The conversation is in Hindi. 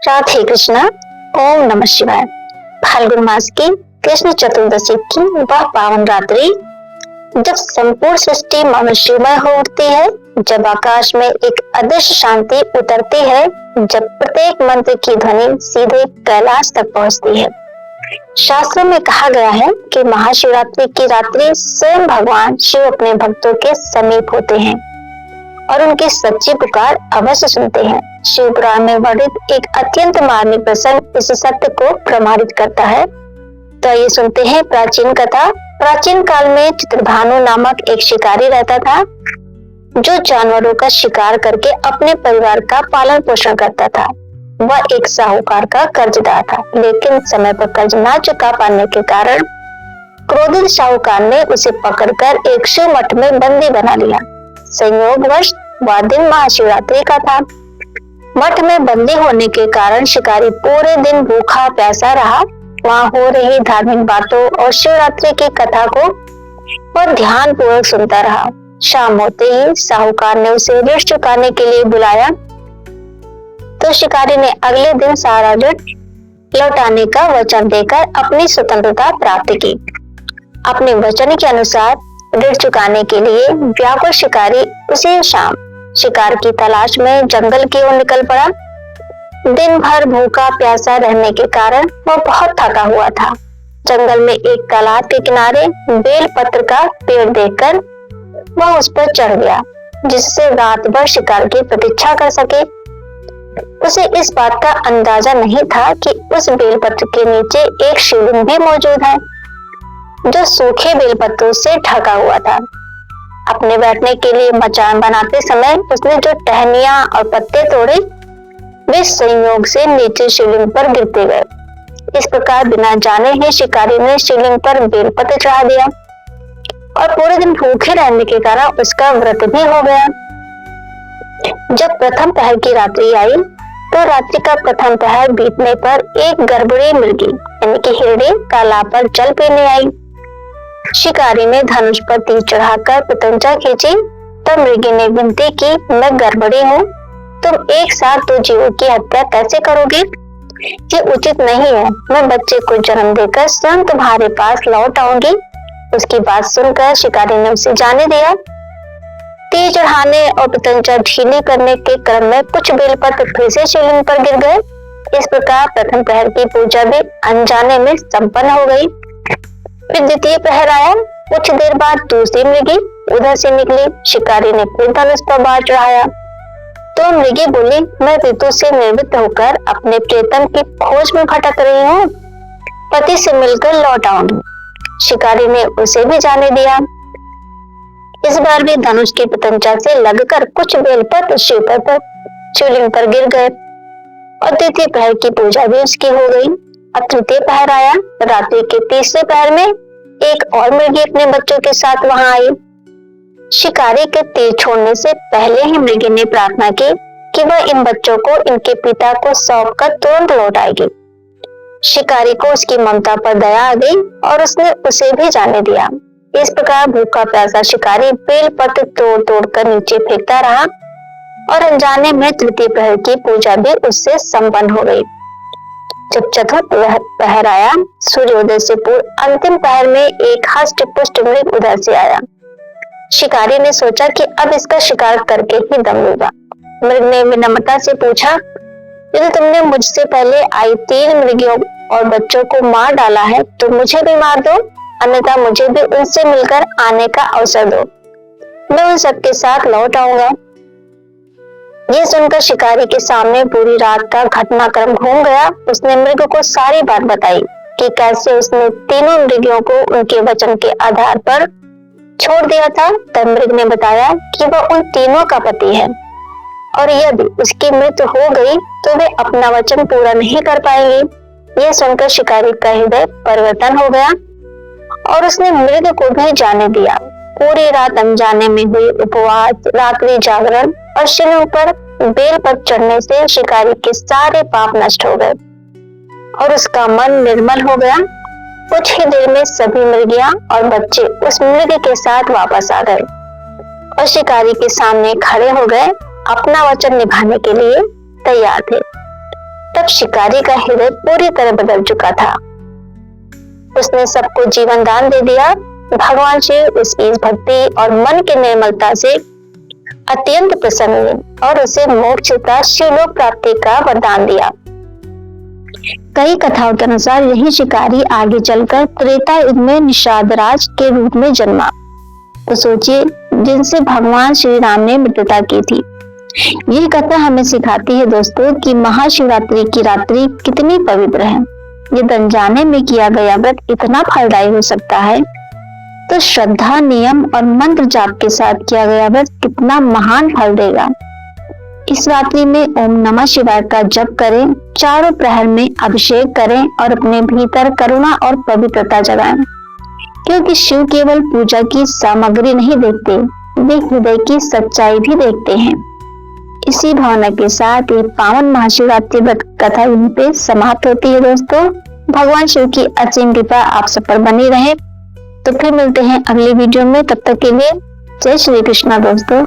राधे कृष्णा। ओम नमः शिवाय। फाल्गुन मास की कृष्ण चतुर्दशी की वह पावन रात्रि जब संपूर्ण सृष्टि मनुष्यमय हो उठती है, जब आकाश में एक अदृश्य शांति उतरती है, जब प्रत्येक मंत्र की ध्वनि सीधे कैलाश तक पहुंचती है। शास्त्रों में कहा गया है कि महाशिवरात्रि की रात्रि स्वयं भगवान शिव अपने भक्तों के समीप होते हैं और उनकी सच्ची पुकार अवश्य सुनते हैं। शिव पुराण में वर्णित एक अत्यंत मार्मिक प्रसंग इस सत्य को प्रमाणित करता है। तो ये सुनते हैं प्राचीन कथा। प्राचीन काल में चित्रभानु नामक एक शिकारी रहता था, जो जानवरों का शिकार करके अपने परिवार का पालन पोषण करता था। वह एक साहूकार का कर्जदार था, लेकिन समय पर कर्ज न चुका पाने के कारण क्रोधित साहूकार ने उसे पकड़कर एक शिव मठ में बंदी बना लिया। संयोगवश वह दिन महाशिवरात्रि का था। मठ में बंदी होने के कारण शिकारी पूरे दिन भूखा प्यासा रहा। वहां हो रही धार्मिक बातों और शिवरात्रि की कथा को वह ध्यान पूर्वक सुनता रहा। शाम होते ही साहूकार ने उसे ऋण चुकाने के लिए बुलाया, तो शिकारी ने अगले दिन सारा ऋण लौटाने का वचन देकर अपनी स्वतंत्रता प्राप्त की। अपने वचन के अनुसार ऋण चुकाने के लिए व्याकुल शिकारी उसी शाम शिकार की तलाश में जंगल की ओर निकल पड़ा। दिन भर भूखा प्यासा रहने के कारण वह बहुत थका हुआ था। जंगल में एक तालाब के किनारे बेल पत्र का पेड़ देखकर वह उस पर चढ़ गया, जिससे रात भर शिकार की प्रतीक्षा कर सके। उसे इस बात का अंदाजा नहीं था कि उस बेलपत्र के नीचे एक शिवलिंग भी मौजूद है, जो सूखे बेलपत्रों से ढका हुआ था। अपने बैठने के लिए मचान बनाते समय उसने जो टहनियां और पत्ते तोड़े, वे संयोग से नीचे शिवलिंग पर गिरते गए। इस प्रकार बिना जाने ही शिकारी ने शिवलिंग पर बेलपत्र चढ़ा दिया और पूरे दिन भूखे रहने के कारण उसका व्रत भी हो गया। जब प्रथम पहर की रात्रि आई, तो रात्रि का प्रथम पहर बीतने पर एक गड़बड़ी मृगी यानी कि हिरणी तालाब पर जल पीने आई। शिकारी ने धनुष पर तीर चढ़ाकर पतंजा खींची, तब मृगी ने विनती की, मैं गड़बड़ी हूँ, तुम एक साथ दो जीवों की हत्या कैसे करोगे? ये उचित नहीं है। मैं बच्चे को जन्म देकर स्वयं तुम्हारे पास लौट आऊंगी। उसकी बात सुनकर शिकारी ने उसे जाने दिया। तीर चढ़ाने और पतंजा ढीली करने के क्रम में कुछ बेलपत्र फिर से शिवलिंग पर गिर गए। इस प्रकार प्रथम पहर की पूजा भी अनजाने में संपन्न हो गई। फिर द्वितीय पहर आया। कुछ देर बाद दूसरी मृगी उधर से निकली। शिकारी ने फिर धनुष पर बाण चढ़ाया, तो मृगी बोली, मैं ऋतु से निर्वृत्त होकर अपने प्रियतम की खोज में भटक रही हूँ, पति से मिलकर लौट आऊंगी। शिकारी ने उसे भी जाने दिया। इस बार भी धनुष की पतंजा से लगकर कुछ बेलपत्र शिवलिंग पर गिर गए और द्वितीय पहर की पूजा भी उसकी हो गई। अब तृतीय पहर आया। रात्रि के तीसरे पहर में एक और मृगी अपने बच्चों के साथ वहां आई। शिकारी के तीर छोड़ने से पहले ही मृगी ने प्रार्थना की कि वह इन बच्चों को इनके पिता को सौंपकर तुरंत लौट आएगी। शिकारी को उसकी ममता पर दया आ गई और उसने उसे भी जाने दिया। इस प्रकार भूखा प्यासा शिकारी बेल पत्र तोड़ तोड़ कर नीचे फेंकता रहा और अनजाने में तृतीय पहर की पूजा भी उससे संपन्न हो गई। जब चतुर्थ पहर आया, सूर्योदय से पूर्व अंतिम पहर में एक हष्ट पुष्ट मृग उधर से आया। शिकारी ने सोचा कि अब इसका शिकार करके ही दम लूंगा। मृग ने विनम्रता से पूछा, यदि तुमने मुझसे पहले आई 3 मृगियों और बच्चों को मार डाला है, तो मुझे भी मार दो, अन्यथा मुझे भी उनसे मिलकर आने का अवसर दो। मैं उन सबके साथ लौट आऊंगा। ये सुनकर शिकारी के सामने पूरी रात का घटनाक्रम घूम गया। उसने मृग को सारी बात बताई कि कैसे उसने तीनों मृगियों को उनके वचन के आधार पर छोड़ दिया था। तब मृग ने बताया कि वह उन तीनों का पति है और यदि उसकी मृत्यु हो गई तो वे अपना वचन पूरा नहीं कर पाएंगे। यह सुनकर शिकारी का हृदय परिवर्तन हो गया और उसने मृग को भी जाने दिया। पूरी रात अनजाने में हुई उपवास, रात्रि जागरण और शिवलिंग पर बेल पर चढ़ने से शिकारी के सारे पाप नष्ट हो गए और उसका मन निर्मल हो गया। कुछ ही देर में सभी मृगियां और बच्चे उस मृग के साथ वापस आ गए और शिकारी के सामने खड़े हो गए, अपना वचन निभाने के लिए तैयार थे। तब शिकारी का हृदय पूरी तरह बदल चुका था। उसने सबको जीवन दान दे दिया। भगवान शिव उसकी इस भक्ति और मन की निर्मलता से अत्यंत प्रसन्न हुए और उसे मोक्ष तथा शिवलोक प्राप्ति का वरदान दिया। कई कथाओं के अनुसार यही शिकारी आगे चलकर त्रेता युग में निषादराज के रूप में जन्मा। तो सोचिए, जिनसे भगवान श्री राम ने मित्रता की थी। यह कथा हमें सिखाती है दोस्तों कि महाशिवरात्रि की रात्रि कितनी पवित्र है। यदि अनजाने में किया गया व्रत इतना फलदायी हो सकता है, तो श्रद्धा, नियम और मंत्र जाप के साथ किया गया व्रत कितना महान फल देगा। इस रात्रि में ओम नमः शिवाय का जप करें, चारों प्रहर में अभिषेक करें और अपने भीतर करुणा और पवित्रता जगाएं, क्योंकि शिव केवल पूजा की सामग्री नहीं देखते, वे हृदय की सच्चाई भी देखते हैं। इसी भावना के साथ ये पावन महाशिवरात्रि व्रत कथा यहीं पे समाप्त होती है दोस्तों। भगवान शिव की असीम कृपा आप सब पर बनी रहे। तो फिर मिलते हैं अगली वीडियो में, तब तक के लिए जय श्री कृष्णा दोस्तों।